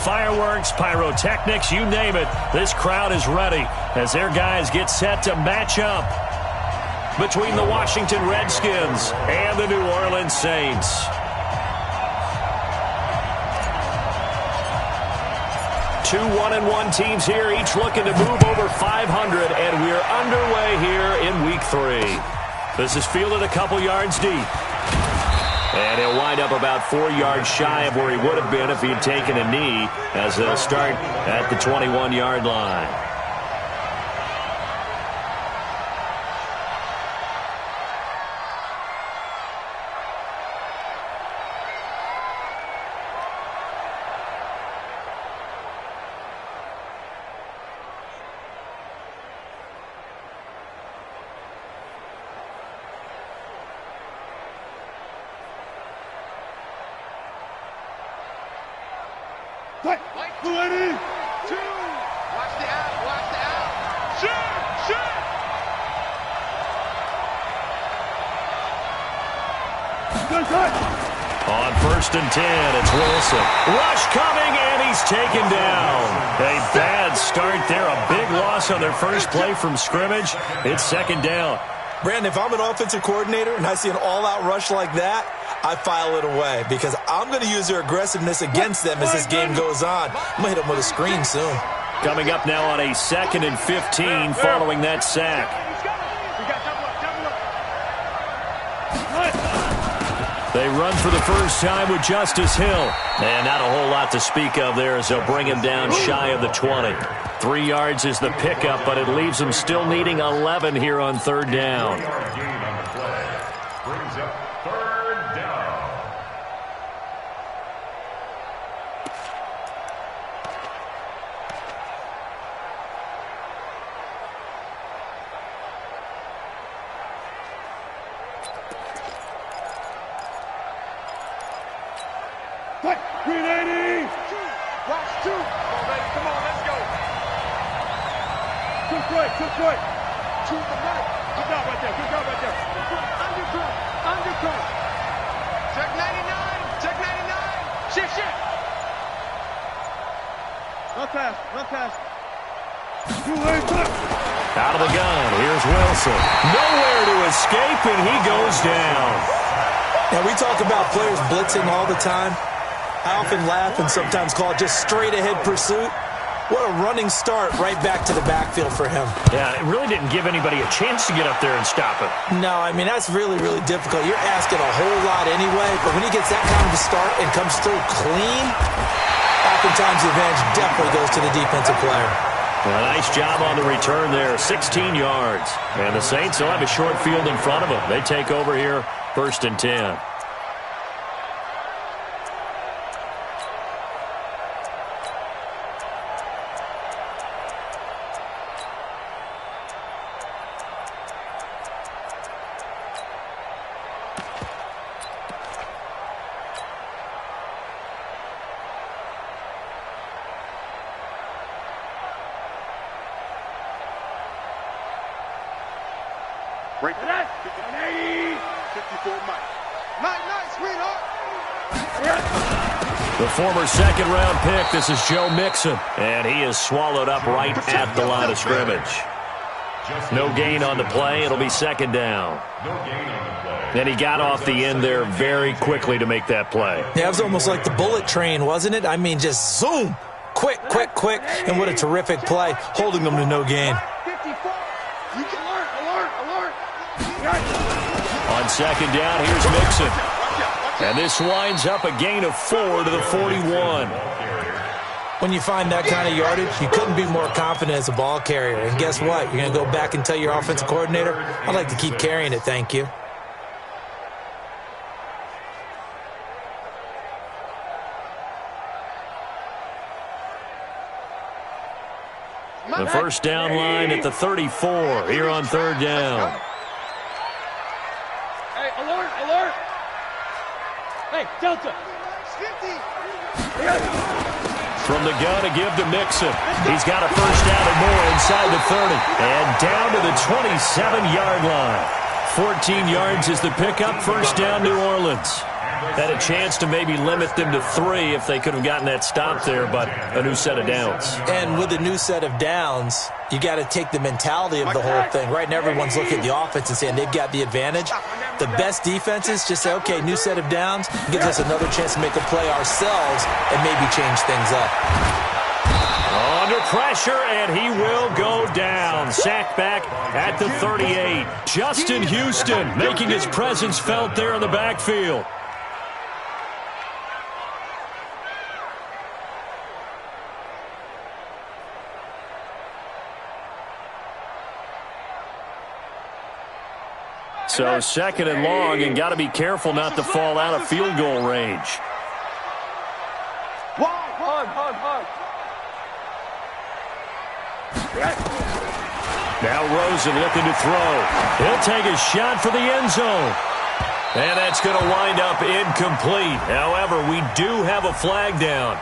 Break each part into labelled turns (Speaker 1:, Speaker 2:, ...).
Speaker 1: Fireworks, pyrotechnics, you name it. This crowd is ready as their guys get set to match up between the Washington Redskins and the New Orleans Saints. Two 1-1 teams here, each looking to move over 500, and we're underway here in Week 3. This is fielded a couple yards deep. And he'll wind up about 4 yards shy of where he would have been if he had taken a knee, as they'll start at the 21-yard line. On 1st and 10, it's Wilson. Rush coming, and he's taken down. A bad start there. A big loss on their first play from scrimmage. It's 2nd down.
Speaker 2: Brandon, if I'm an offensive coordinator and I see an all-out rush like that, I file it away because I'm going to use their aggressiveness against them as this game goes on. I'm going to hit them with a screen soon.
Speaker 1: Coming up now on a 2nd and 15 following that sack. They run for the first time with Justice Hill. And not a whole lot to speak of there as they'll bring him down shy of the 20. 3 yards is the pickup, but it leaves them still needing 11 here on 3rd down.
Speaker 3: Brings up 3rd down.
Speaker 4: Green 80! Watch 2! Come on, baby. Come on, let's go. Took right. 2 to the right. Good job right there. Undercut. Check 99. Shift. Run pass.
Speaker 1: Out of the gun, here's Wilson. Nowhere to escape, and he goes down.
Speaker 2: Now, we talk about players blitzing all the time. I often laugh and sometimes call it just straight-ahead pursuit. What a running start right back to the backfield for him.
Speaker 1: Yeah, it really didn't give anybody a chance to get up there and stop it.
Speaker 2: No, I mean, that's really, really difficult. You're asking a whole lot anyway, but when he gets that kind of a start and comes through clean, oftentimes the advantage definitely goes to the defensive player.
Speaker 1: Well, nice job on the return there, 16 yards. And the Saints will have a short field in front of them. They take over here, 1st and 10.
Speaker 4: Break that. 80. 54 Mike. Nice, sweetheart.
Speaker 1: The former 2nd-round pick, this is Joe Mixon. And he is swallowed up right at the line of scrimmage. No gain on the play. It'll be 2nd down. And he got off the end there very quickly to make that play.
Speaker 2: Yeah, it was almost like the bullet train, wasn't it? I mean, just zoom. Quick. And what a terrific play, holding them to no gain.
Speaker 1: On 2nd down, here's Mixon. And this winds up a gain of 4 to the 41.
Speaker 2: When you find that kind of yardage, you couldn't be more confident as a ball carrier. And guess what? You're going to go back and tell your offensive coordinator, I'd like to keep carrying it, thank you.
Speaker 1: The first down line at the 34 here on 3rd down.
Speaker 4: Hey, alert! Hey, Delta!
Speaker 1: From the gun to give to Mixon. He's got a first down and more inside the 30. And down to the 27-yard line. 14 yards is the pickup. First down, New Orleans. Had a chance to maybe limit them to 3 if they could have gotten that stop there, but a new set of downs.
Speaker 2: And with a new set of downs, you got to take the mentality of the whole thing. Right now, everyone's looking at the offense and saying they've got the advantage. The best defenses just say, okay, new set of downs, gives us another chance to make a play ourselves and maybe change things up.
Speaker 1: Under pressure, and he will go down. Sacked back at the 38. Justin Houston making his presence felt there in the backfield. So second and long, and got to be careful not to fall out of field goal range. Now Rosen looking to throw. He'll take a shot for the end zone. And that's going to wind up incomplete. However, we do have a flag down.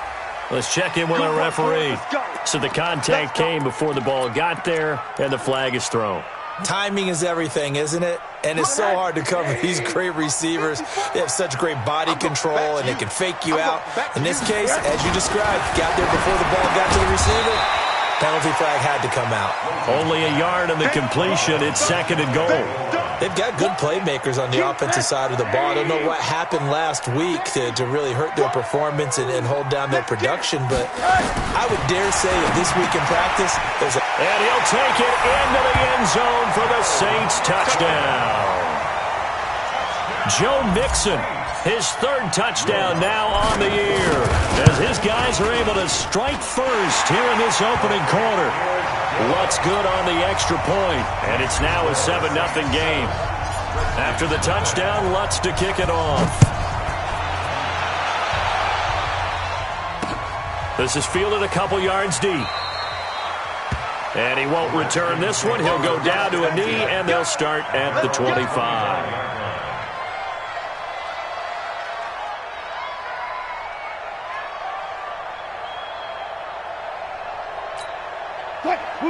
Speaker 1: Let's check in with our referee. So the contact came before the ball got there, and the flag is thrown.
Speaker 2: Timing is everything, isn't it? And it's so hard to cover these great receivers. They have such great body control, and they can fake you out. In this case, as you described, got there before the ball got to the receiver. Penalty flag had to come out.
Speaker 1: Only a yard on the completion. It's second and goal.
Speaker 2: They've got good playmakers on the offensive side of the ball. I don't know what happened last week to really hurt their performance and hold down their production, but I would dare say that this week in practice, there's a...
Speaker 1: And he'll take it into the end zone for the Saints touchdown. Joe Mixon, his third touchdown now on the year, as his guys are able to strike first here in this opening quarter. What's good on the extra point, and it's now a 7-0 game. After the touchdown, Lutz to kick it off. This is fielded a couple yards deep. And he won't return this one. He'll go down to a knee, and they'll start at the 25.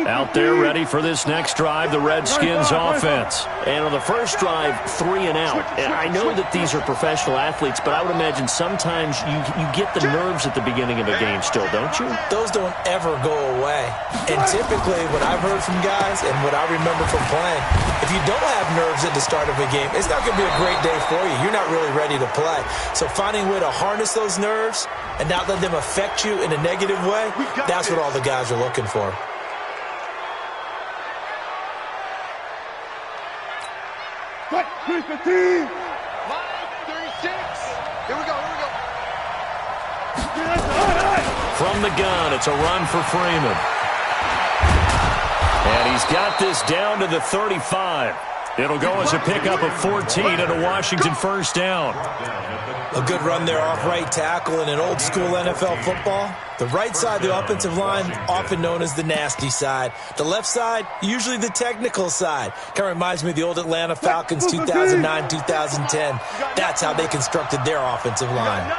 Speaker 1: Out there ready for this next drive, the Redskins offense.
Speaker 5: And on the first drive, 3 and out. And I know that these are professional athletes, but I would imagine sometimes you get the nerves at the beginning of a game still, don't you?
Speaker 2: Those don't ever go away. And typically what I've heard from guys and what I remember from playing, if you don't have nerves at the start of a game, it's not going to be a great day for you. You're not really ready to play. So finding a way to harness those nerves and not let them affect you in a negative way, that's what all the guys are looking for.
Speaker 4: Cut, 315. Line 36. Here we go.
Speaker 1: From the gun, it's a run for Freeman. And he's got this down to the 35. It'll go as a pickup of 14 and a Washington first down.
Speaker 2: A good run there off right tackle in an old school NFL football. The right side, the offensive line, often known as the nasty side. The left side, usually the technical side. Kind of reminds me of the old Atlanta Falcons 2009, 2010. That's how they constructed their offensive line.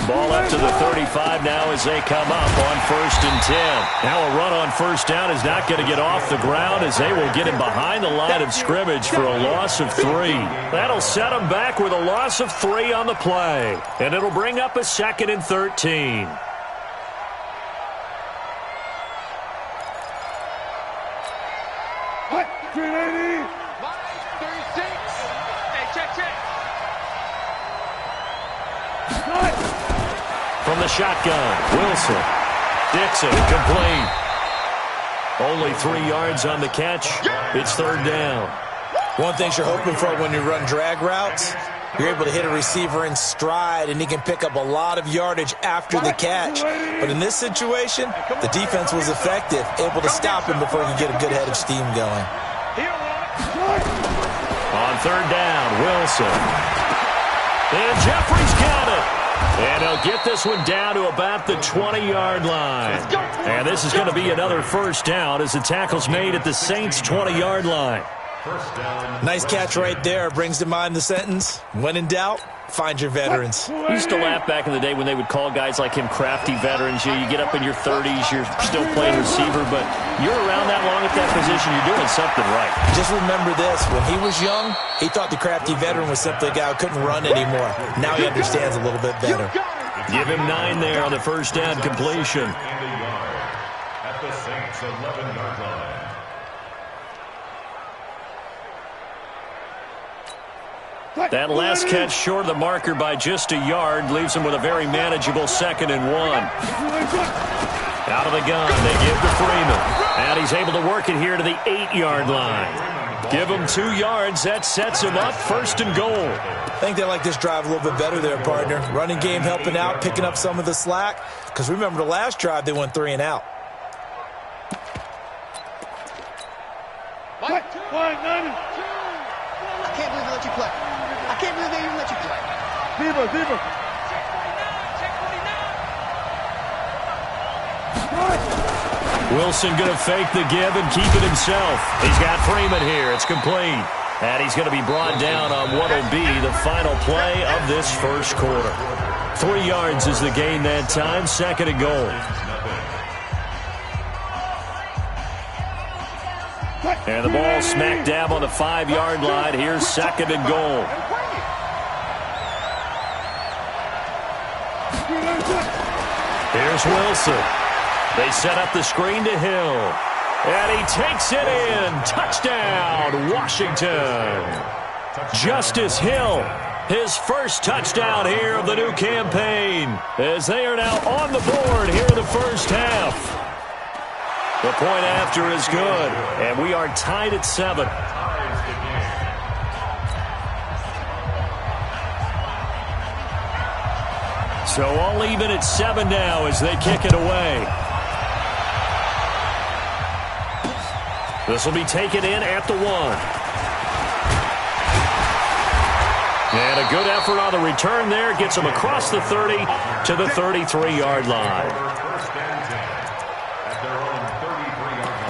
Speaker 1: Ball up to the 35 now as they come up on 1st and 10. Now a run on first down is not going to get off the ground as they will get him behind the line of scrimmage for a loss of 3. That'll set him back with a loss of 3 on the play. And it'll bring up a 2nd and 13.
Speaker 4: Cut, 380.
Speaker 6: Line 36. Hey, check.
Speaker 4: Cut.
Speaker 1: From the shotgun, Wilson. Dixon, complete. Only 3 yards on the catch. It's 3rd down.
Speaker 2: One thing you're hoping for when you run drag routes, you're able to hit a receiver in stride, and he can pick up a lot of yardage after the catch. But in this situation, the defense was effective, able to stop him before he could get a good head of steam going.
Speaker 1: On 3rd down, Wilson. And Jeffrey's got it. And he'll get this one down to about the 20-yard line. And this is going to be another first down as the tackle's made at the Saints' 20-yard line.
Speaker 3: First down.
Speaker 2: Nice catch right there. Brings to mind the sentence, when in doubt, find your veterans.
Speaker 5: We used to laugh back in the day when they would call guys like him crafty veterans. You get up in your 30s, you're still playing receiver, but you're around that long at that position, you're doing something right.
Speaker 2: Just remember this. When he was young, he thought the crafty veteran was simply a guy who couldn't run anymore. Now he understands a little bit better.
Speaker 1: Give him 9 there on the first down completion.
Speaker 3: At the Saints' 11-yard line.
Speaker 1: That last catch short of the marker by just a yard leaves him with a very manageable 2nd and 1. Out of the gun, they give to Freeman. And he's able to work it here to the 8-yard line. Give him 2 yards. That sets him up 1st and goal.
Speaker 2: I think they like this drive a little bit better there, partner. Running game helping out, picking up some of the slack. Because remember the last drive, they went 3 and out.
Speaker 4: One, 9.
Speaker 6: I can't believe they let you play. I can't believe they even let you play.
Speaker 4: Viva.
Speaker 1: Wilson going to fake the give and keep it himself. He's got Freeman here. It's complete. And he's going to be brought down on what will be the final play of this first quarter. 3 yards is the gain that time. 2nd and goal. And the ball smack dab on the 5-yard line. Here's 2nd and goal. Here's Wilson. They set up the screen to Hill. And he takes it in. Touchdown, Washington. Justice Hill, his first touchdown here of the new campaign, as they are now on the board here in the first half. The point after is good, and we are tied at 7. So all even at 7 now as they kick it away. This will be taken in at the 1. And a good effort on the return there. Gets him across the 30 to the 33-yard line.
Speaker 3: First and 10 at their own 33-yard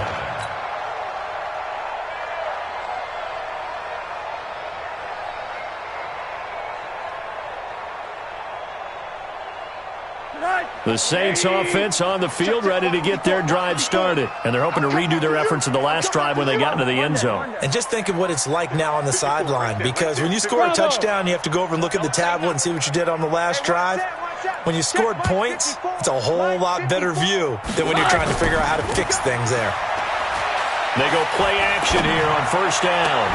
Speaker 3: line.
Speaker 1: The Saints offense on the field, ready to get their drive started. And they're hoping to redo their efforts in the last drive when they got into the end zone.
Speaker 2: And just think of what it's like now on the sideline, because when you score a touchdown, you have to go over and look at the tablet and see what you did on the last drive. When you scored points, it's a whole lot better view than when you're trying to figure out how to fix things there.
Speaker 1: They go play action here on first down.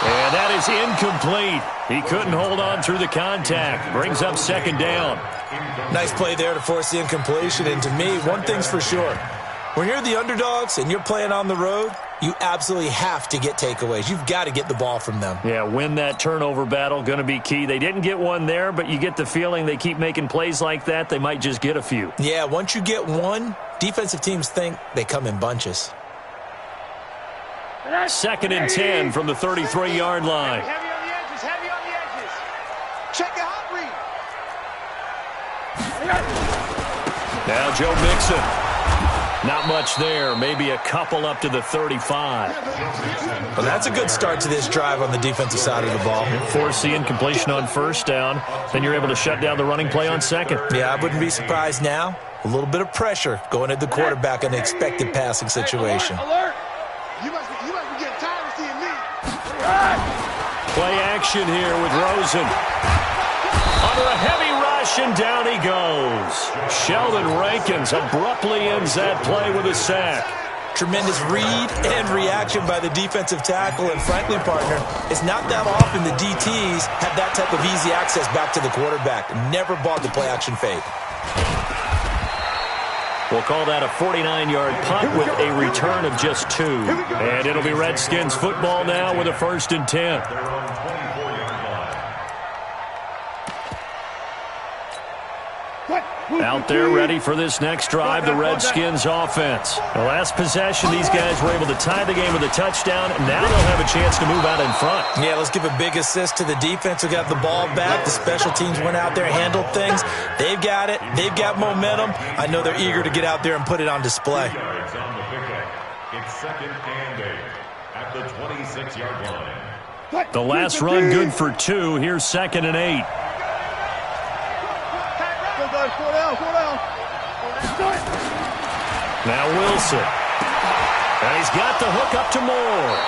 Speaker 1: And that is incomplete. He couldn't hold on through the contact. Brings up 2nd down.
Speaker 2: Nice play there to force the incompletion. And to me, one thing's for sure. When you're the underdogs and you're playing on the road, you absolutely have to get takeaways. You've got to get the ball from them.
Speaker 1: Yeah, win that turnover battle, going to be key. They didn't get one there, but you get the feeling they keep making plays like that, they might just get a few.
Speaker 2: Yeah, once you get one, defensive teams think they come in bunches.
Speaker 1: 2nd and 10 from the 33-yard line.
Speaker 6: Heavy on the edges, heavy on the edges. Check the hot read.
Speaker 1: Now Joe Mixon. Not much there. Maybe a couple up to the 35.
Speaker 2: Well, that's a good start to this drive on the defensive side of the ball.
Speaker 1: Force the incompletion on first down. Then you're able to shut down the running play on 2nd.
Speaker 2: Yeah, I wouldn't be surprised now. A little bit of pressure going at the quarterback in an expected passing situation.
Speaker 6: Alert! You must be getting tired of seeing me.
Speaker 1: Play action here with Rosen. Under a heavy rush, and down he goes. Sheldon Rankins abruptly ends that play with a sack.
Speaker 2: Tremendous read and reaction by the defensive tackle, and frankly, partner, it's not that often the DTs have that type of easy access back to the quarterback. Never bought the play action fake.
Speaker 1: We'll call that a 49-yard punt with a return of just 2. And it'll be Redskins football now with a 1st and 10. Out there ready for this next drive, the Redskins offense. The last possession, these guys were able to tie the game with a touchdown. Now they'll have a chance to move out in front.
Speaker 2: Yeah, let's give a big assist to the defense who got the ball back. The special teams went out there, handled things. They've got it. They've got momentum. I know they're eager to get out there and put it on display.
Speaker 3: It's 2nd and 8 at the 26-yard line.
Speaker 5: The last run good for 2. Here's 2nd and 8. Now Wilson. And he's got the hook up to Moore.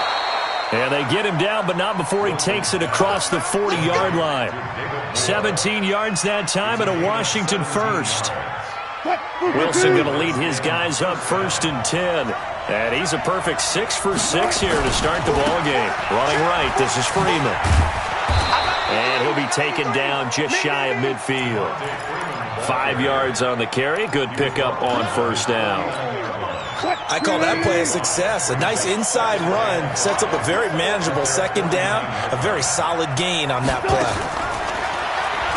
Speaker 5: And they get him down, but not before he takes it across the 40-yard line. 17 yards that time and a Washington first. Wilson going to lead his guys up 1st and 10. And he's a perfect 6 for 6 here to start the ball game. Running right, this is Freeman. And he'll be taken down just shy of midfield. 5 yards on the carry. Good pickup on 1st down.
Speaker 2: I call that play a success. A nice inside run sets up a very manageable 2nd down. A very solid gain on that play.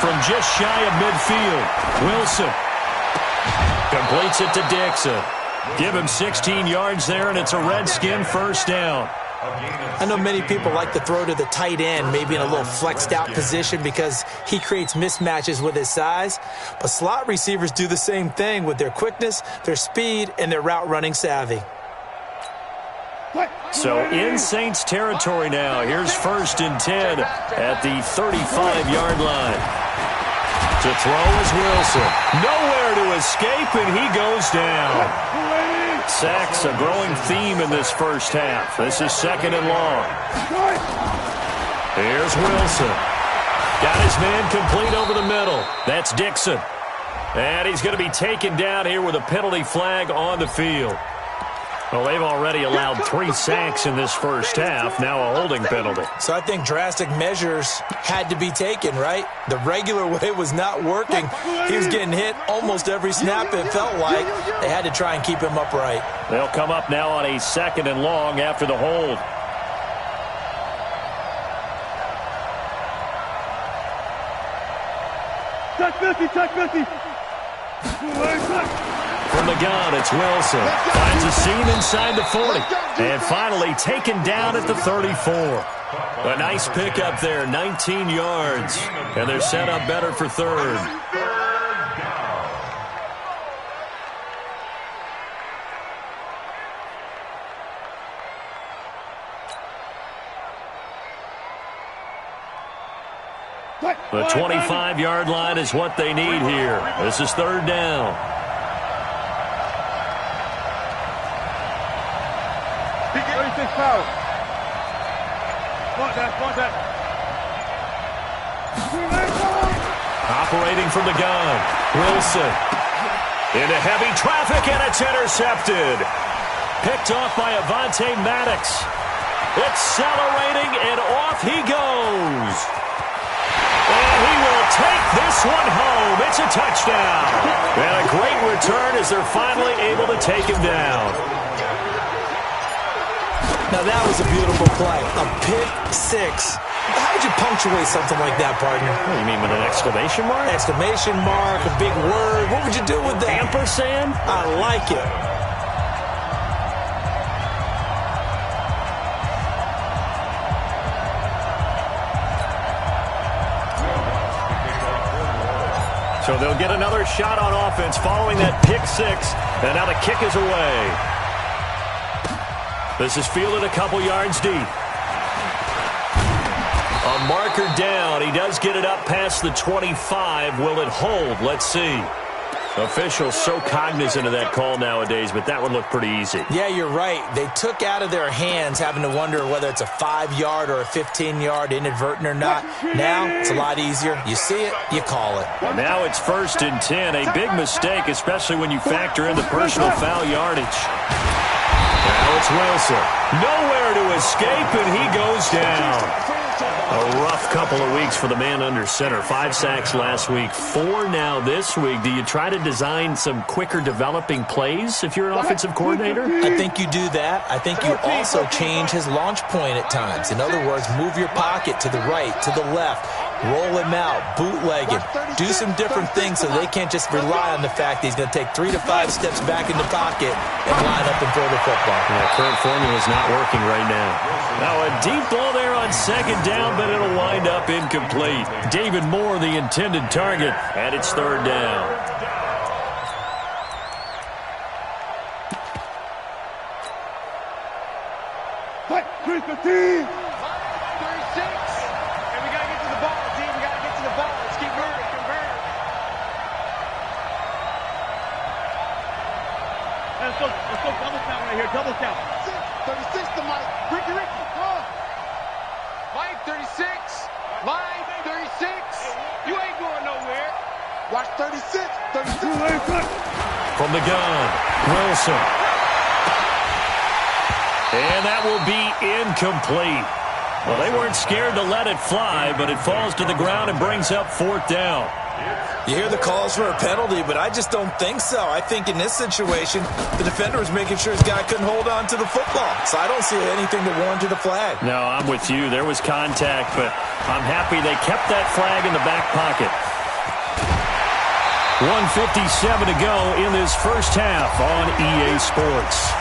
Speaker 5: From just shy of midfield, Wilson completes it to Dixon. Give him 16 yards there, and it's a Redskin 1st down.
Speaker 2: I know many people like to throw to the tight end, maybe in a little flexed out position because he creates mismatches with his size. But slot receivers do the same thing with their quickness, their speed, and their route running savvy.
Speaker 5: So in Saints territory now. Here's 1st and 10 at the 35-yard line. To throw is Wilson. Nowhere to escape, and he goes down. Sacks, a growing theme in this first half. This is 2nd and long. Here's Wilson. Got his man complete over the middle. That's Dixon. And he's going to be taken down here with a penalty flag on the field. Well, they've already allowed 3 sacks in this first half. Now a holding penalty.
Speaker 2: So I think drastic measures had to be taken, right? The regular way was not working. He was getting hit almost every snap, it felt like. They had to try and keep him upright.
Speaker 5: They'll come up now on a 2nd and long after the hold.
Speaker 4: Touch 50.
Speaker 5: From the gun, it's Wilson. Finds a seam inside the 40. And finally taken down at the 34. A nice pickup there, 19 yards. And they're set up better for 3rd. The 25-yard line is what they need here. This is 3rd down.
Speaker 4: Foul. Want that.
Speaker 5: Operating from the gun. Wilson. Into heavy traffic, and it's intercepted. Picked off by Avonte Maddox. Accelerating, and off he goes. And he will take this one home. It's a touchdown. And a great return as they're finally able to take him down.
Speaker 2: Now that was a beautiful play. A pick 6. How would you punctuate something like that, partner?
Speaker 5: What, you mean with an exclamation mark?
Speaker 2: Exclamation mark, a big word. What would you do with that?
Speaker 5: Ampersand?
Speaker 2: I like it.
Speaker 5: So they'll get another shot on offense following that pick 6. And now the kick is away. This is fielded a couple yards deep. A marker down. He does get it up past the 25. Will it hold? Let's see. Officials so cognizant of that call nowadays, but that one looked pretty easy.
Speaker 2: Yeah, you're right. They took out of their hands having to wonder whether it's a 5-yard or a 15-yard inadvertent or not. Now it's a lot easier. You see it, you call it.
Speaker 5: Well, now it's 1st and 10. A big mistake, especially when you factor in the personal foul yardage. Now it's Wilson. Nowhere to escape, and he goes down. A rough couple of weeks for the man under center. 5 sacks last week, 4 now this week. Do you try to design some quicker developing plays if you're an offensive coordinator?
Speaker 2: I think you do that. I think you also change his launch point at times. In other words, move your pocket to the right, to the left, roll him out, bootleg him. Do some different things so they can't just rely on the fact that he's going to take 3 to 5 steps back in the pocket and line up and throw the football.
Speaker 5: Yeah, current formula is not working right now. Now a deep ball there on 2nd down, but it'll wind up incomplete. David Moore, the intended target, and it's 3rd down.
Speaker 4: Fight, 315.
Speaker 6: 36. And we got to get to the ball, team. We got to get to the ball. Let's keep moving. Convert.
Speaker 4: Let's go double count right here. Double count.
Speaker 6: 36 to Mike. Ricky. Come on. Mike, 36. Mike, 36. You ain't going nowhere. Watch 36. 32.
Speaker 5: From the gun, Wilson. And that will be incomplete. Well, they weren't scared to let it fly, but it falls to the ground and brings up 4th down.
Speaker 2: You hear the calls for a penalty, but I just don't think so. I think in this situation, the defender was making sure his guy couldn't hold on to the football. So I don't see anything to warrant the flag.
Speaker 5: No, I'm with you. There was contact, but I'm happy they kept that flag in the back pocket. 1:57 to go in this first half on EA Sports.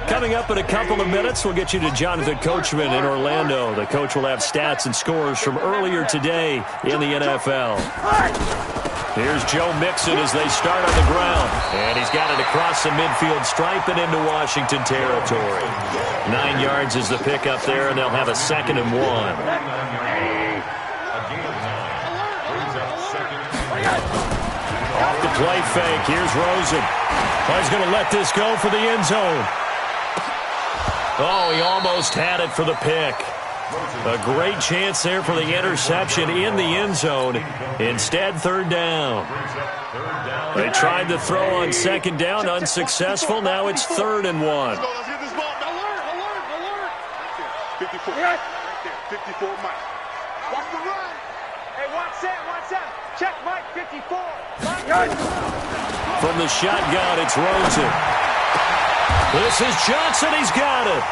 Speaker 5: Coming up in a couple of minutes, we'll get you to Jonathan Coachman in Orlando. The coach will have stats and scores from earlier today in the NFL. Here's Joe Mixon as they start on the ground. And he's got it across the midfield stripe and into Washington territory. 9 yards is the pickup there, and they'll have a 2nd and 1. Off the play fake. Here's Rosen. Oh, he's going to let this go for the end zone. Oh, he almost had it for the pick. A great chance there for the interception in the end zone. Instead, 3rd down. They tried to throw on 2nd down, unsuccessful. Now it's 3rd and 1.
Speaker 4: Let's get this ball. Alert. 54. Right there. 54, Mike.
Speaker 6: Watch the run. Hey, watch that. Check Mike, 54. Mike.
Speaker 5: From the shotgun, it's Rosen. This is Johnson. He's got it.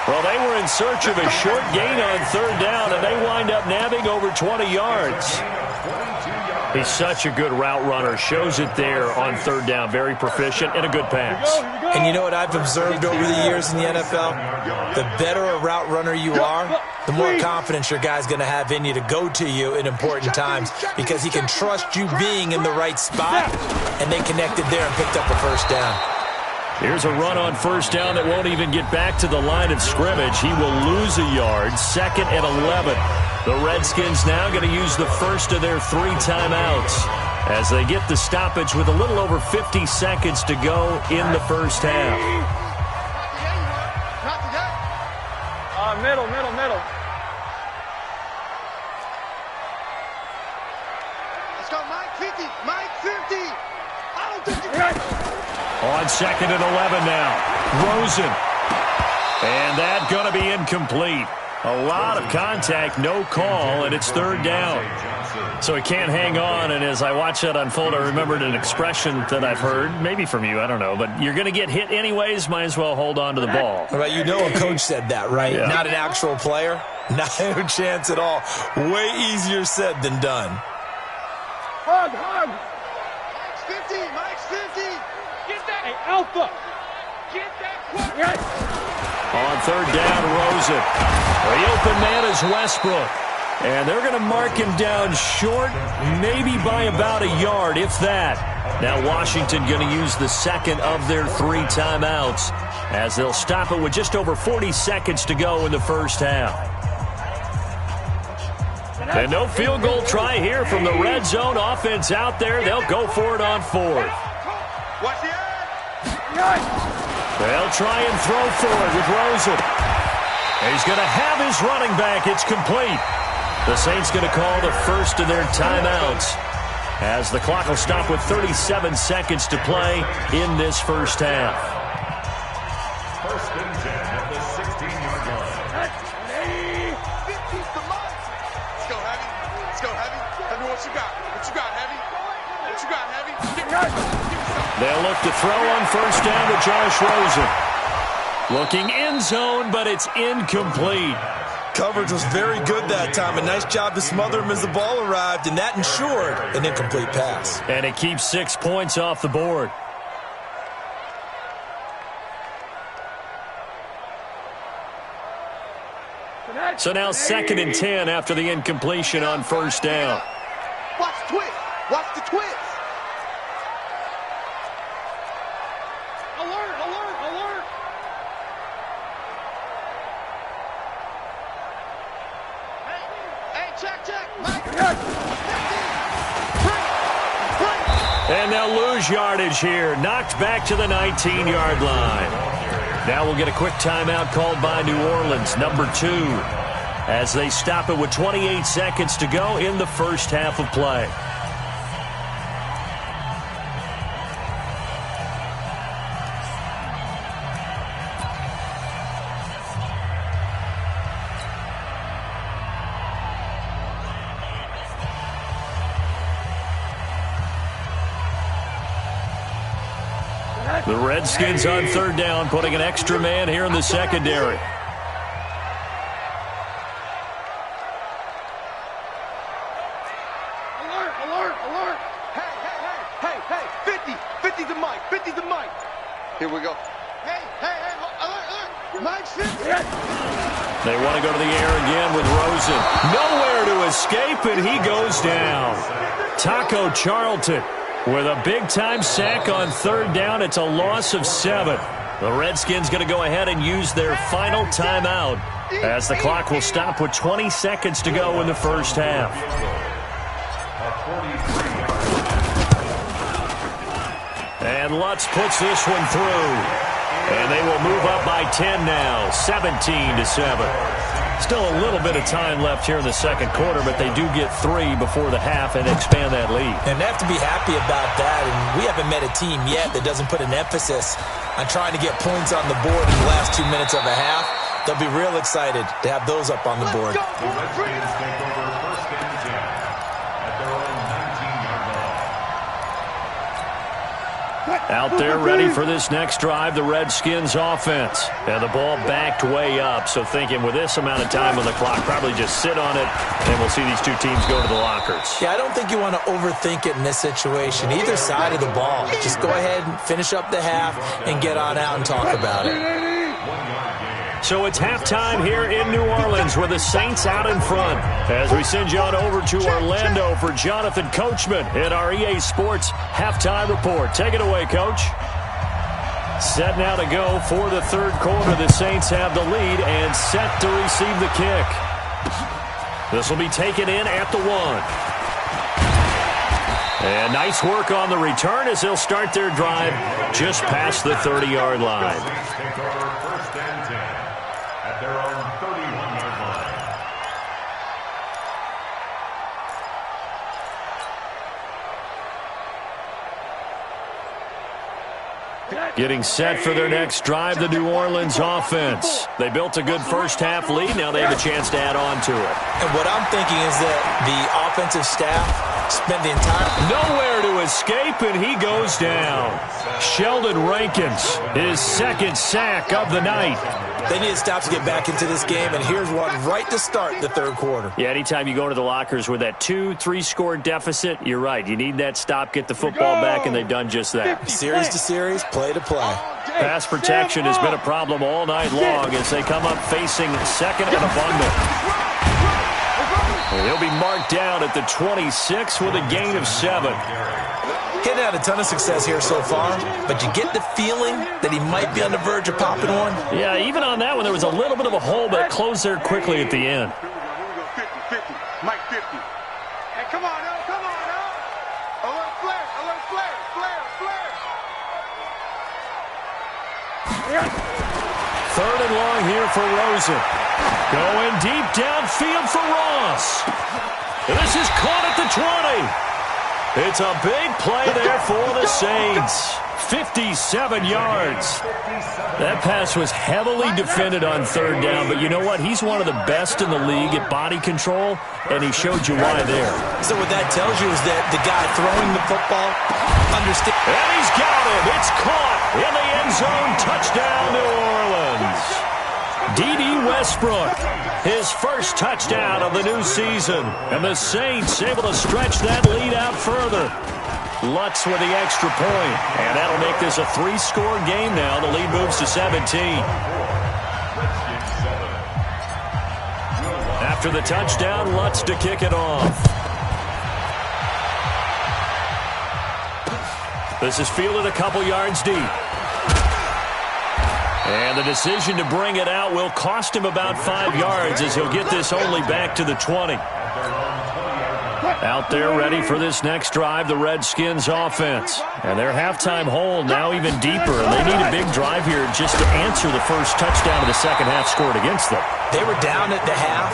Speaker 5: Well, they were in search of a short gain on 3rd down, and they wind up nabbing over 20 yards. He's such a good route runner. Shows it there on 3rd down. Very proficient and a good pass.
Speaker 2: And you know what I've observed over the years in the NFL? The better a route runner you are, the more confidence your guy's going to have in you to go to you in important times because he can trust you being in the right spot, and they connected there and picked up a 1st down.
Speaker 5: Here's a run on 1st down that won't even get back to the line of scrimmage. He will lose a yard. 2nd and 11. The Redskins now going to use the first of their 3 timeouts as they get the stoppage with a little over 50 seconds to go in the first half.
Speaker 6: Middle. Let's go, Mike 50. Mike 50. I don't think you got it.
Speaker 5: On 2nd and 11 now. Rosen. And that going to be incomplete. A lot of contact, no call, and it's 3rd down. So he can't hang on, and as I watch that unfold, I remembered an expression that I've heard, maybe from you, I don't know, but you're going to get hit anyways, might as well hold on to the ball.
Speaker 2: Well, you know a coach said that, right?
Speaker 5: Yeah.
Speaker 2: Not an actual player. Not a chance at all. Way easier said than done.
Speaker 4: Hug.
Speaker 6: Mike's 50. Get that.
Speaker 4: Hey, Alpha.
Speaker 6: Get that quick.
Speaker 5: On 3rd down, Rosen. The open man is Westbrook. And they're going to mark him down short, maybe by about a yard, if that. Now Washington going to use the 2nd of their 3 timeouts as they'll stop it with just over 40 seconds to go in the first half. And no field goal try here from the red zone. Offense out there. They'll go for it on 4th.
Speaker 6: Watch the eye.
Speaker 5: They'll try and throw for it with Rosen. He's going to have his running back. It's complete. The Saints going to call the first of their timeouts as the clock will stop with 37 seconds to play in this first half.
Speaker 3: 1st and 10 at the 16-yard line.
Speaker 6: 50's the mark. Let's go, Heavy. Tell me what you got. Heavy?
Speaker 5: They'll look to throw on 1st down to Josh Rosen. Looking end zone, but it's incomplete.
Speaker 2: Coverage was very good that time. A nice job to smother him as the ball arrived, and that ensured an incomplete pass.
Speaker 5: And it keeps 6 points off the board. So now 2nd and 10 after the incompletion on first down.
Speaker 6: Watch the twist. Watch the twist. Alert, alert, alert. Hey, check.
Speaker 5: And they'll lose yardage here. Knocked back to the 19-yard line. Now we'll get a quick timeout called by New Orleans, number 2, as they stop it with 28 seconds to go in the first half of play. The Redskins on third down, putting an extra man here in the secondary.
Speaker 6: Alert, alert, alert. Hey. 50 the mic. 50 the mic. Here we go. Hey, alert. Mike 50.
Speaker 5: They want to go to the air again with Rosen. Nowhere to escape, and he goes down. Taco Charlton with a big-time sack on third down. It's a loss of 7. The Redskins going to go ahead and use their final timeout as the clock will stop with 20 seconds to go in the first half. And Lutz puts this one through. And they will move up by 10 now, 17-7. Still a little bit of time left here in the second quarter, but they do get 3 before the half and expand that lead.
Speaker 2: And they have to be happy about that. And we haven't met a team yet that doesn't put an emphasis on trying to get points on the board in the last 2 minutes of a half. They'll be real excited to have those up on the board.
Speaker 3: The Redskins take over 1st and 10 at their own 19-yard line.
Speaker 5: Out there ready for this next drive, the Redskins offense. And the ball backed way up, so thinking with this amount of time on the clock, probably just sit on it, and we'll see these two teams go to the lockers.
Speaker 2: Yeah, I don't think you want to overthink it in this situation. Either side of the ball. Just go ahead and finish up the half and get on out and talk about it.
Speaker 5: So it's halftime here in New Orleans with the Saints out in front. As we send you on over to Orlando for Jonathan Coachman in our EA Sports Halftime Report. Take it away, Coach. Set now to go for the third quarter. The Saints have the lead and set to receive the kick. This will be taken in at the 1. And nice work on the return as they'll start their drive just past the 30-yard line.
Speaker 3: Take over 1st and 10 at their own 31-yard line.
Speaker 5: Getting set for their next drive, the New Orleans offense. They built a good first half lead. Now they have a chance to add on to it.
Speaker 2: And what I'm thinking is that the offensive staff spent the entire...
Speaker 5: Nowhere to escape, and he goes down. Sheldon Rankins, his second sack of the night.
Speaker 2: They need to stop to get back into this game, and here's one right to start the third quarter.
Speaker 5: Yeah, anytime you go to the lockers with that 2-3 score deficit, you're right. You need that stop, get the football back, and they've done just that.
Speaker 2: Series to series, play to play.
Speaker 5: Pass protection has been a problem all night long as they come up facing second and abundant. And he'll be marked down at the 26 with a gain of 7.
Speaker 2: He hadn't had a ton of success here so far, but you get the feeling that he might be on the verge of popping one.
Speaker 5: Yeah, even on that one, there was a little bit of a hole, but it closed there quickly at the end.
Speaker 6: Here we go. 50. Mike 50. Hey, come on now. Alert flare.
Speaker 5: Third and long here for Rosen. Going deep downfield for Ross. This is caught at the 20. It's a big play there for the Saints. 57 yards. That pass was heavily defended on third down, but you know what? He's one of the best in the league at body control, and he showed you why there.
Speaker 2: So what that tells you is that the guy throwing the football understands.
Speaker 5: And he's got it. It's caught in the end zone. Touchdown, New Orleans. D.D. Westbrook, his first touchdown of the new season. And the Saints able to stretch that lead out further. Lutz with the extra point. And that'll make this a 3-score game now. The lead moves to 17. After the touchdown, Lutz to kick it off. This is fielded a couple yards deep. And the decision to bring it out will cost him about 5 yards as he'll get this only back to the 20. Out there ready for this next drive, the Redskins offense. And their halftime hole now even deeper. And they need a big drive here just to answer the first touchdown of the second half scored against them.
Speaker 2: They were down at the half.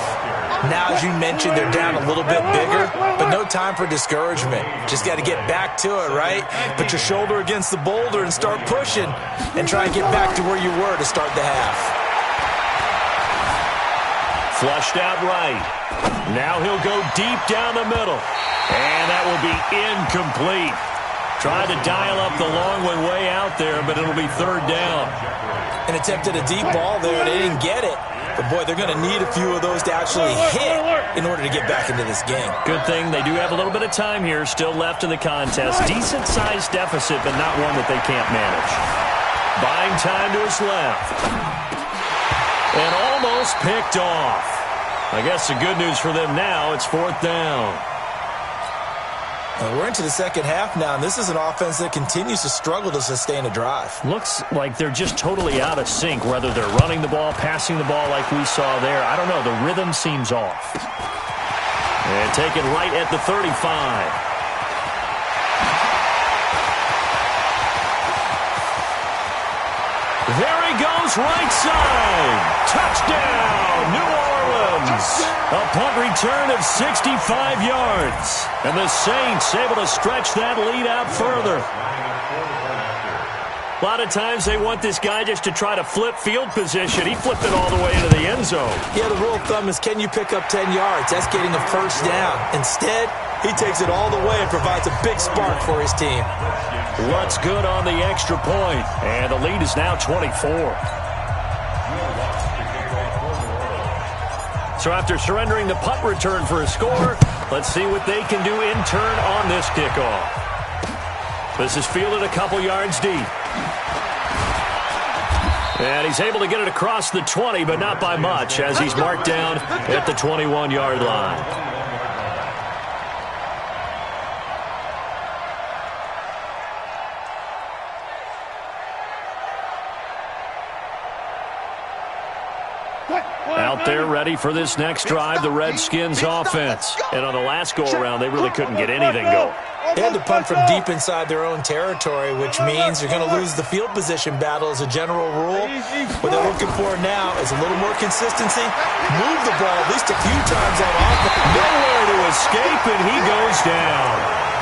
Speaker 2: Now, as you mentioned, they're down a little bit bigger, but no time for discouragement. Just got to get back to it, right? Put your shoulder against the boulder and start pushing and try and get back to where you were to start the half.
Speaker 5: Flushed out right. Now he'll go deep down the middle. And that will be incomplete. Tried to dial up the long one way out there, but it'll be third down.
Speaker 2: An attempt at a deep ball there. They didn't get it. But, boy, they're going to need a few of those to actually hit in order to get back into this game.
Speaker 5: Good thing they do have a little bit of time here still left in the contest. Decent-sized deficit, but not one that they can't manage. Buying time to his left. And almost picked off. I guess the good news for them now, it's fourth down.
Speaker 2: We're into the second half now, and this is an offense that continues to struggle to sustain a drive.
Speaker 5: Looks like they're just totally out of sync, whether they're running the ball, passing the ball like we saw there. I don't know. The rhythm seems off. And taken right at the 35. There he goes, right side. Touchdown, New Orleans. A punt return of 65 yards. And the Saints able to stretch that lead out further. A lot of times they want this guy just to try to flip field position. He flipped it all the way into the end zone.
Speaker 2: Yeah, the rule of thumb is, can you pick up 10 yards? That's getting a first down. Instead, he takes it all the way and provides a big spark for his team.
Speaker 5: Lutz good on the extra point, and the lead is now 24. So after surrendering the punt return for a score, let's see what they can do in turn on this kickoff. This is fielded a couple yards deep. And he's able to get it across the 20, but not by much, as he's marked down at the 21-yard line. Out there ready for this next drive, the Redskins offense. And on the last go-around, they really couldn't get anything going.
Speaker 2: They had to punt from deep inside their own territory, which means you're going to lose the field position battle as a general rule. What they're looking for now is a little more consistency. Move the ball at least a few times on offense.
Speaker 5: Nowhere to escape, and he goes down.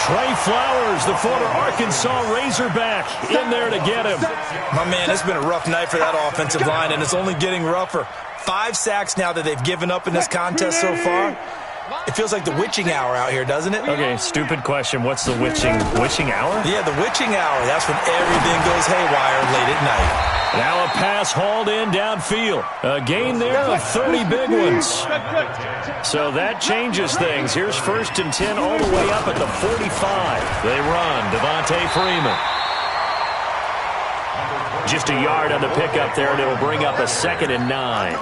Speaker 5: Trey Flowers, the former Arkansas Razorback, in there to get him.
Speaker 2: My man, it's been a rough night for that offensive line, and it's only getting rougher. 5 sacks now that they've given up in this contest so far. It feels like the witching hour out here, doesn't it?
Speaker 5: Okay, stupid question. What's the witching hour?
Speaker 2: Yeah, the witching hour. That's when everything goes haywire late at night.
Speaker 5: Now a pass hauled in downfield. A gain there of 30 big ones. So that changes things. Here's 1st and 10 all the way up at the 45. They run. Devontae Freeman. Just a yard on the pickup there, and it'll bring up a 2nd and 9.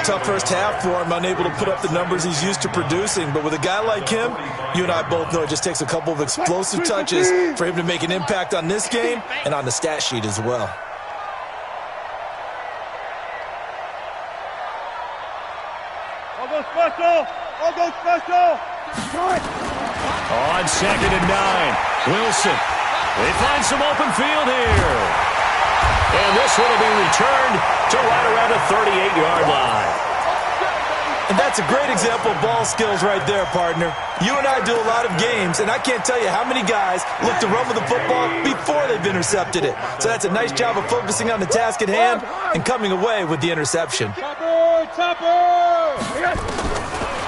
Speaker 2: Tough first half for him, unable to put up the numbers he's used to producing. But with a guy like him, you and I both know it just takes a couple of explosive touches for him to make an impact on this game and on the stat sheet as well.
Speaker 4: I'll go special! I'll go special!
Speaker 5: On 2nd and 9, Wilson. They find some open field here. And this one will be returned to right around the 38-yard line.
Speaker 2: And that's a great example of ball skills right there, partner. You and I do a lot of games, and I can't tell you how many guys look to run with the football before they've intercepted it. So that's a nice job of focusing on the task at hand and coming away with the interception.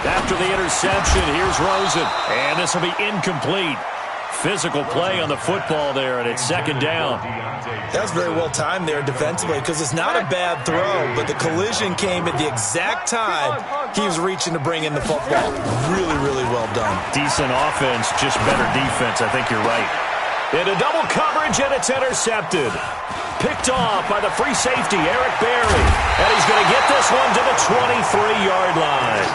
Speaker 5: After the interception, here's Rosen. And this will be incomplete. Physical play on the football there, and it's 2nd down.
Speaker 2: That was very well timed there defensively because it's not a bad throw, but the collision came at the exact time he was reaching to bring in the football. Really, really well done.
Speaker 5: Decent offense, just better defense. I think you're right. Into double coverage, and it's intercepted. Picked off by the free safety, Eric Berry. And he's going to get this one to the 23-yard line.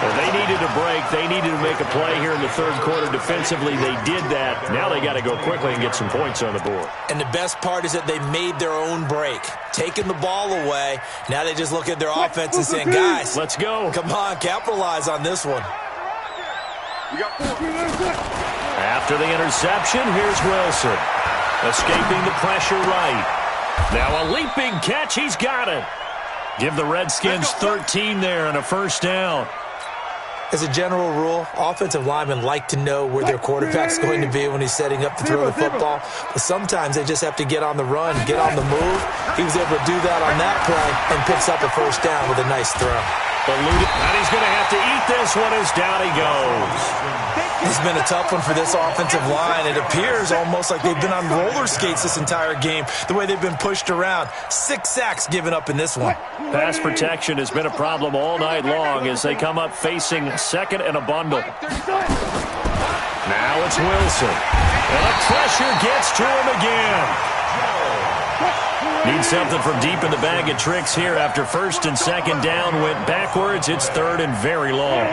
Speaker 5: Well, they needed a break. They needed to make a play here in the third quarter defensively. They did that. Now they got to go quickly and get some points on the board.
Speaker 2: And the best part is that they made their own break, taking the ball away. Now they just look at their offense and saying, guys,
Speaker 5: let's go.
Speaker 2: Come on, capitalize on this one.
Speaker 5: After the interception, here's Wilson. Escaping the pressure right. Now a leaping catch. He's got it. Give the Redskins 13 there and a first down.
Speaker 2: As a general rule, offensive linemen like to know where their quarterback's going to be when he's setting up to throw the football. But sometimes they just have to get on the run, get on the move. He was able to do that on that play and picks up a first down with a nice throw.
Speaker 5: And he's going to have to eat this one as down he goes.
Speaker 2: It's been a tough one for this offensive line. It appears almost like they've been on roller skates this entire game, the way they've been pushed around. 6 sacks given up in this one.
Speaker 5: Pass protection has been a problem all night long as they come up facing second and a bundle. Now it's Wilson. And the pressure gets to him again. Need something from deep in the bag of tricks here after first and second down went backwards. It's third and very long.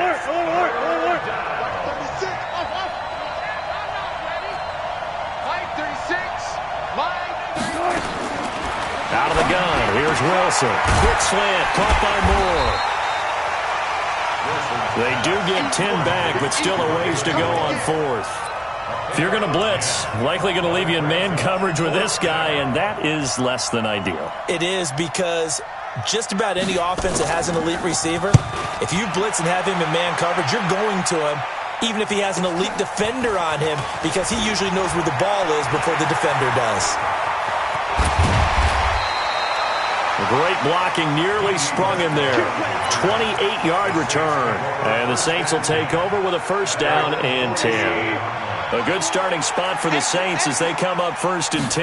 Speaker 5: Out of the gun, here's Wilson. Quick slant, caught by Moore. They do get 10 back, but still a ways to go on fourth. If you're going to blitz, likely going to leave you in man coverage with this guy, and that is less than ideal.
Speaker 2: It is because just about any offense that has an elite receiver, if you blitz and have him in man coverage, you're going to him, even if he has an elite defender on him, because he usually knows where the ball is before the defender does.
Speaker 5: Great blocking, nearly sprung him there. 28-yard return. And the Saints will take over with a first down and 10. A good starting spot for the Saints as they come up first and 10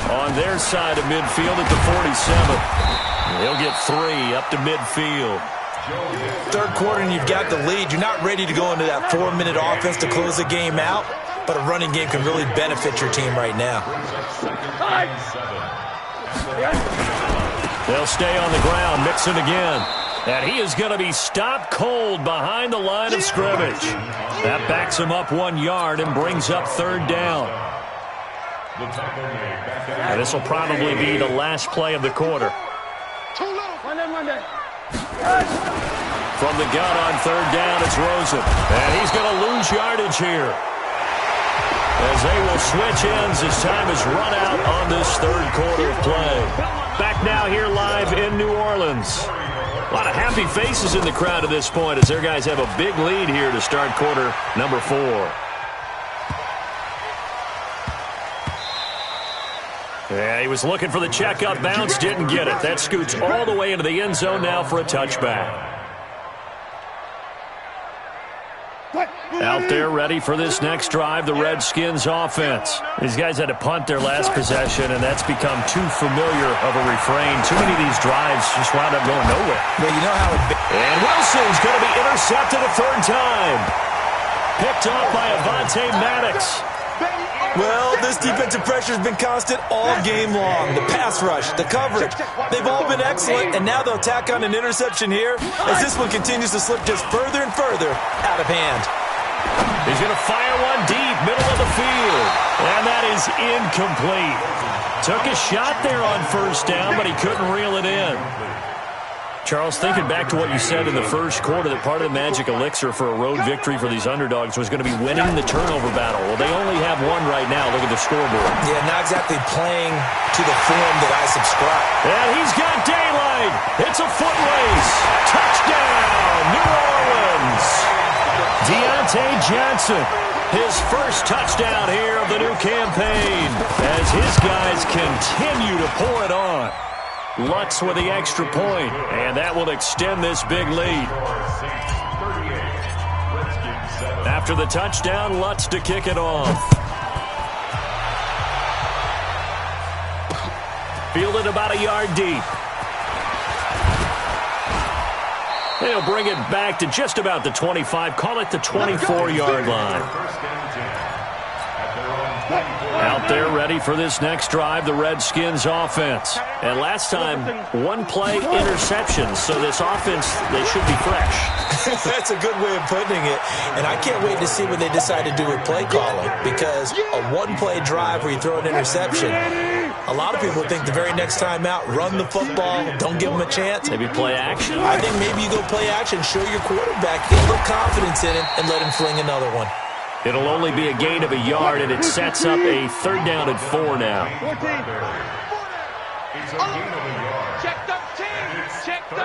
Speaker 5: on their side of midfield at the 47. He'll get 3 up to midfield.
Speaker 2: Third quarter and you've got the lead. You're not ready to go into that 4-minute offense to close the game out, but a running game can really benefit your team right now.
Speaker 5: They'll stay on the ground. Mixon again. And he is going to be stopped cold behind the line of scrimmage. That backs him up 1 yard and brings up third down. And this will probably be the last play of the quarter. From the gun on third down, it's Rosen. And he's going to lose yardage here, as they will switch ends as time is run out on this third quarter of play. Back now here live in New Orleans. A lot of happy faces in the crowd at this point as their guys have a big lead here to start quarter number 4. Yeah, he was looking for the check-up bounce, didn't get it. That scoots all the way into the end zone now for a touchback. Out there ready for this next drive, the Redskins offense. These guys had to punt their last possession, and that's become too familiar of a refrain. Too many of these drives just wound up going nowhere.
Speaker 2: Well, you know how
Speaker 5: and Wilson's going to be intercepted a third time. Picked off by Avonte Maddox.
Speaker 2: Well, this defensive pressure has been constant all game long. The pass rush, the coverage, they've all been excellent, and now they'll tack on an interception here as this one continues to slip just further and further out of hand.
Speaker 5: He's going to fire one deep, middle of the field, and that is incomplete. Took a shot there on first down, but he couldn't reel it in. Charles, thinking back to what you said in the first quarter, that part of the magic elixir for a road victory for these underdogs was going to be winning the turnover battle. Well, they only have one right now. Look at the scoreboard.
Speaker 2: Yeah, not exactly playing to the form that I subscribe.
Speaker 5: And he's got daylight. It's a foot race. Touchdown, New Orleans. Deontay Johnson, his first touchdown here of the new campaign as his guys continue to pour it on. Lutz with the extra point, and that will extend this big lead. After the touchdown, Lutz to kick it off. Fielded about a yard deep. They'll bring it back to just about the 25, call it the 24-yard line. Out out there ready for this next drive, the Redskins offense. And last time, one-play interception, so this offense, they should be fresh.
Speaker 2: That's a good way of putting it. And I can't wait to see what they decide to do with play calling, because a one-play drive where you throw an interception, a lot of people think the very next time out, run the football, don't give them a chance.
Speaker 5: Maybe play action?
Speaker 2: I think maybe you go play action, show your quarterback, get a little confidence in it, and let him fling another one.
Speaker 5: It'll only be a gain of a yard, and it sets up a 3rd down and 4 now.
Speaker 3: It's a gain of a yard.
Speaker 6: Check 13. Check 13.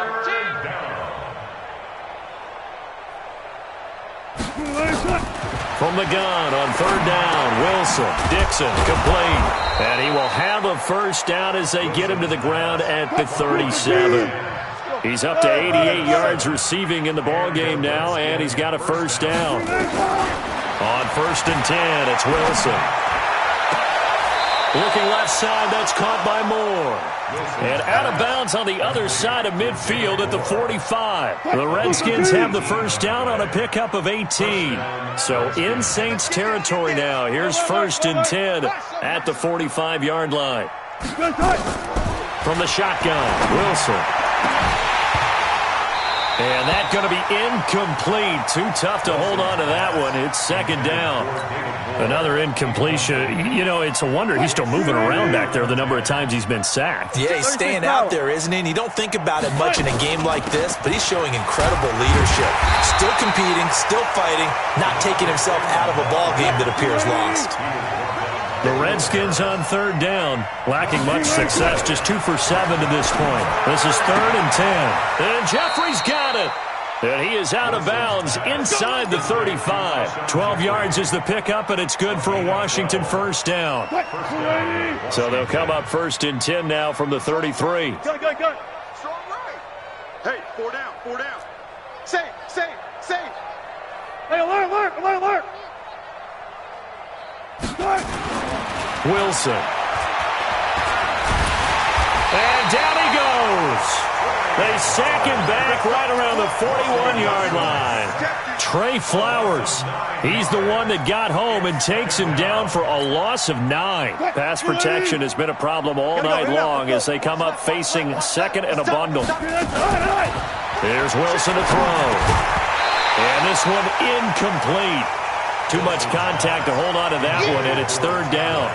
Speaker 5: From the gun on 3rd down, Wilson, Dixon, complete. And he will have a 1st down as they get him to the ground at the 37. He's up to 88 yards receiving in the ballgame now, and he's got a 1st down. On 1st and 10, it's Wilson. Looking left side, that's caught by Moore. And out of bounds on the other side of midfield at the 45. The Redskins have the 1st down on a pickup of 18. So in Saints territory now. Here's 1st and 10 at the 45-yard line. From the shotgun, Wilson. And that's going to be incomplete. Too tough to hold on to that one. It's 2nd down. Another incompletion. You know, it's a wonder he's still moving around back there the number of times he's been sacked.
Speaker 2: Yeah, he's staying out there, isn't he? And you don't think about it much in a game like this, but he's showing incredible leadership. Still competing, still fighting, not taking himself out of a ball game that appears lost.
Speaker 5: The Redskins on 3rd down, lacking much success, just 2 for 7 to this point. This is 3rd and 10. And Jeffrey's got it. And he is out of bounds inside the 35. 12 yards is the pickup, and it's good for a Washington 1st down. So they'll come up 1st and 10 now from the 33.
Speaker 6: Go. Strong right. Hey, 4 down. Safe.
Speaker 4: Hey, alert.
Speaker 5: Wilson. And down he goes. They sack him back right around the 41-yard line. Trey Flowers, he's the one that got home and takes him down for a loss of 9. Pass protection has been a problem all night long as they come up facing 2nd and a bundle. Here's Wilson to throw. And this one incomplete. Too much contact to hold on to that one, and it's 3rd down.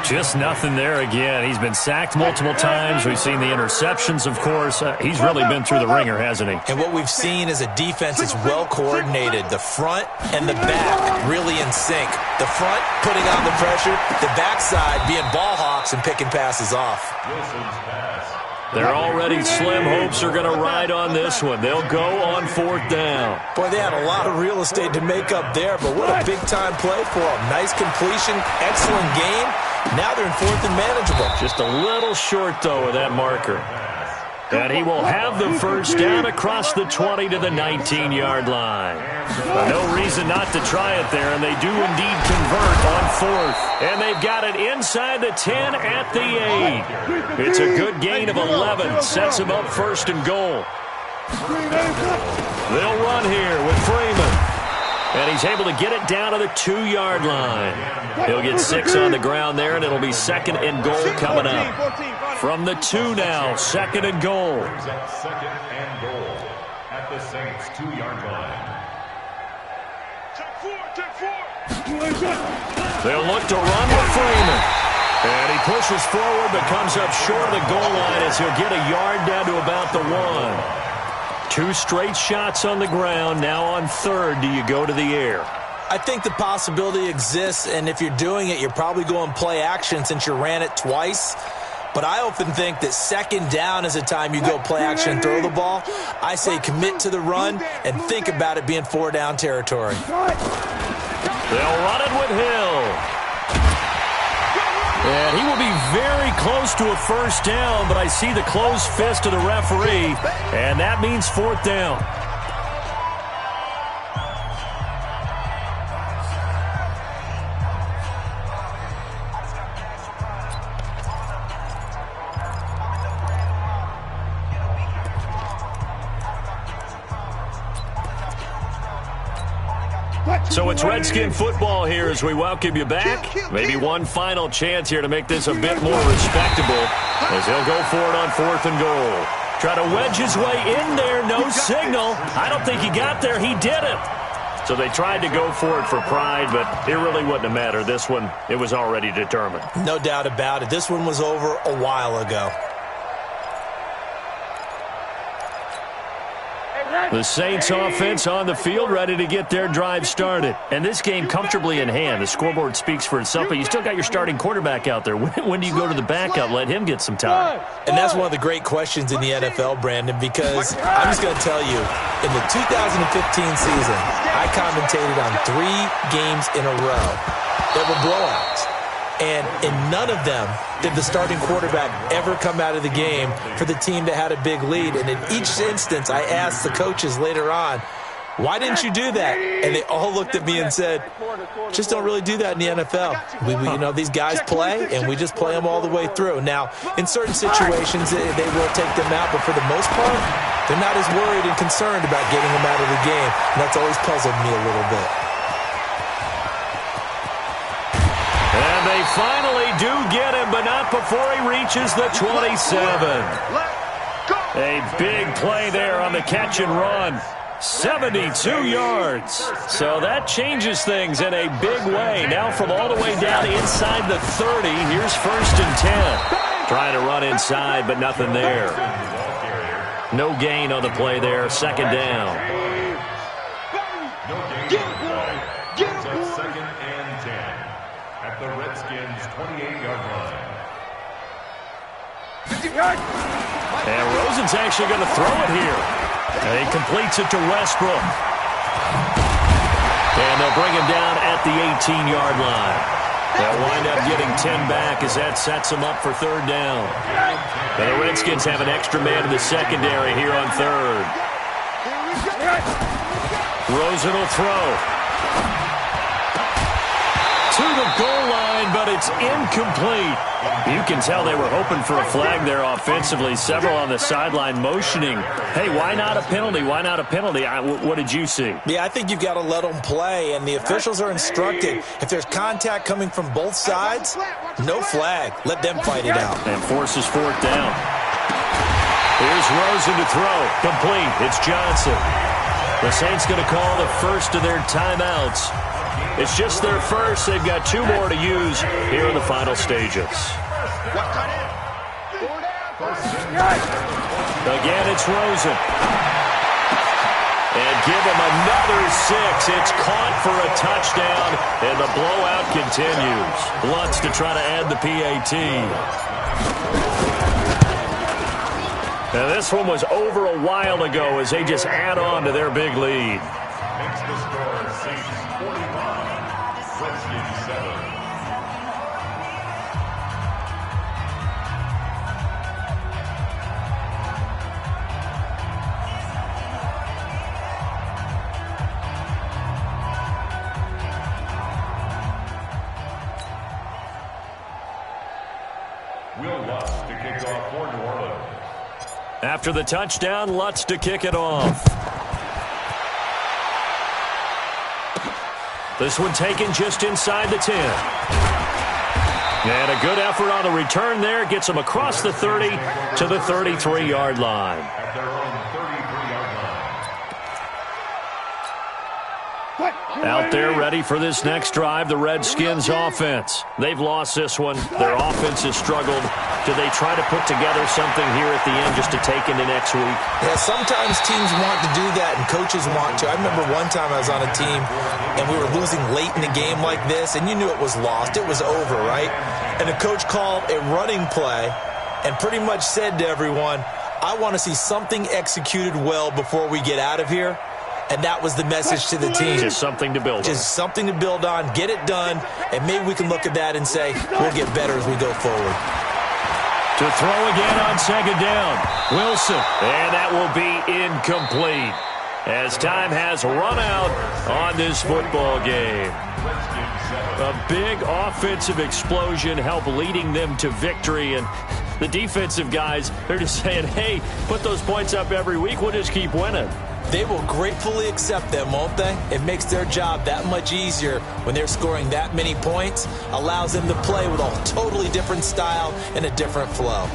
Speaker 5: Just nothing there again. He's been sacked multiple times. We've seen the interceptions, of course. He's really been through the ringer, hasn't he?
Speaker 2: And what we've seen is a defense that's well coordinated. The front and the back really in sync. The front putting on the pressure, the backside being ball hawks and picking passes off.
Speaker 5: They're already slim hopes are going to ride on this one. They'll go on 4th down.
Speaker 2: Boy, they had a lot of real estate to make up there, but what a big-time play for them. Nice completion, excellent game. Now they're in 4th and manageable.
Speaker 5: Just a little short, though, of that marker. And he will have the 1st down across the 20 to the 19-yard line. No reason not to try it there, and they do indeed convert on 4th. And they've got it inside the 10 at the 8. It's a good gain of 11. Sets them up 1st and goal. They'll run here with Freeman. And he's able to get it down to the 2-yard line. He'll get 6 on the ground there, and it'll be 2nd and goal coming up. From the 2 now, 2nd and goal.
Speaker 3: 2nd and goal at the Saints 2-yard line.
Speaker 5: They'll look to run with Freeman. And he pushes forward but comes up short of the goal line as he'll get a yard down to about the 1. 2 straight shots on the ground. Now on 3rd, do you go to the air?
Speaker 2: I think the possibility exists, and if you're doing it, you're probably going play action since you ran it twice. But I often think that 2nd down is the time you go play action and throw the ball. I say commit to the run and think about it being 4-down territory.
Speaker 5: They'll run it with Hill. And he will be very close to a 1st down, but I see the closed fist of the referee, and that means 4th down. So it's Redskin football here as we welcome you back. Maybe one final chance here to make this a bit more respectable as he'll go for it on 4th and goal. Try to wedge his way in there, no signal. I don't think he got there. He didn't. So they tried to go for it for pride, but it really wouldn't have mattered. This one, it was already determined.
Speaker 2: No doubt about it. This one was over a while ago.
Speaker 5: The Saints offense on the field, ready to get their drive started. And this game comfortably in hand. The scoreboard speaks for itself, but you still got your starting quarterback out there. When do you go to the backup? Let him get some time.
Speaker 2: And that's one of the great questions in the NFL, Brandon, because I'm just going to tell you, in the 2015 season, I commentated on 3 games in a row that were blowouts. And in none of them did the starting quarterback ever come out of the game for the team that had a big lead. And in each instance, I asked the coaches later on, why didn't you do that? And they all looked at me and said, just don't really do that in the NFL. These guys play, and we just play them all the way through. Now, in certain situations, they will take them out, but for the most part, they're not as worried and concerned about getting them out of the game. And that's always puzzled me a little bit.
Speaker 5: And they finally do get him, but not before he reaches the 27. A big play there on the catch and run. 72 yards. So that changes things in a big way. Now from all the way down inside the 30, here's 1st and 10. Trying to run inside, but nothing there. No gain on the play there. 2nd down.
Speaker 3: The Redskins' 28-yard line.
Speaker 5: And Rosen's actually going to throw it here. And he completes it to Westbrook. And they'll bring him down at the 18-yard line. They'll wind up getting 10 back as that sets them up for 3rd down. And the Redskins have an extra man in the secondary here on 3rd. Rosen will throw. To the goal line, but it's incomplete. You can tell they were hoping for a flag there offensively. Several on the sideline motioning. Hey, why not a penalty? Why not a penalty? What did you see?
Speaker 2: Yeah, I think you've got to let them play, and the officials are instructed. If there's contact coming from both sides, no flag. Let them fight it out.
Speaker 5: And forces 4th down. Here's Rosen to throw. Complete. It's Johnson. The Saints going to call the first of their timeouts. It's just their first. They've got 2 more to use here in the final stages. Again, it's Rosen. And give him another 6. It's caught for a touchdown, and the blowout continues. Lutz to try to add the PAT. Now, this one was over a while ago as they just add on to their big lead.
Speaker 3: Makes the score Saints 45, Redskins 7. Will Lutz to kick off for New Orleans.
Speaker 5: After the touchdown, Lutz to kick it off. This one taken just inside the 10. And a good effort on the return there. Gets them across the 30 to the 33-yard line.
Speaker 3: At their own 33-yard line.
Speaker 5: Out there ready for this next drive, the Redskins offense. They've lost this one. Their offense has struggled. Do they try to put together something here at the end just to take into next week?
Speaker 2: Yeah, sometimes teams want to do that and coaches want to. I remember one time I was on a team and we were losing late in the game like this, and you knew it was lost. It was over, right? And the coach called a running play and pretty much said to everyone, I want to see something executed well before we get out of here. And that was the message to the team.
Speaker 5: Just something to build on.
Speaker 2: Just something to build on, get it done, and maybe we can look at that and say, we'll get better as we go forward.
Speaker 5: To throw again on 2nd down. Wilson. And that will be incomplete as time has run out on this football game. A big offensive explosion helped leading them to victory. And the defensive guys, they're just saying, hey, put those points up every week. We'll just keep winning.
Speaker 2: They will gratefully accept them, won't they? It makes their job that much easier when they're scoring that many points, allows them to play with a totally different style and a different flow.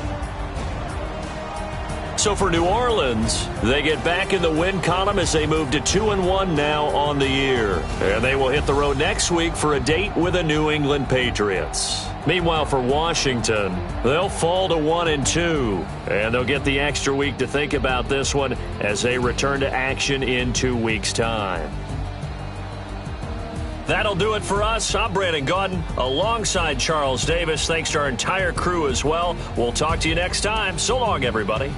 Speaker 5: So for New Orleans, they get back in the win column as they move to 2-1 now on the year. And they will hit the road next week for a date with the New England Patriots. Meanwhile, for Washington, they'll fall to 1-2. And they'll get the extra week to think about this one as they return to action in 2 weeks' time. That'll do it for us. I'm Brandon Gaudin alongside Charles Davis. Thanks to our entire crew as well. We'll talk to you next time. So long, everybody.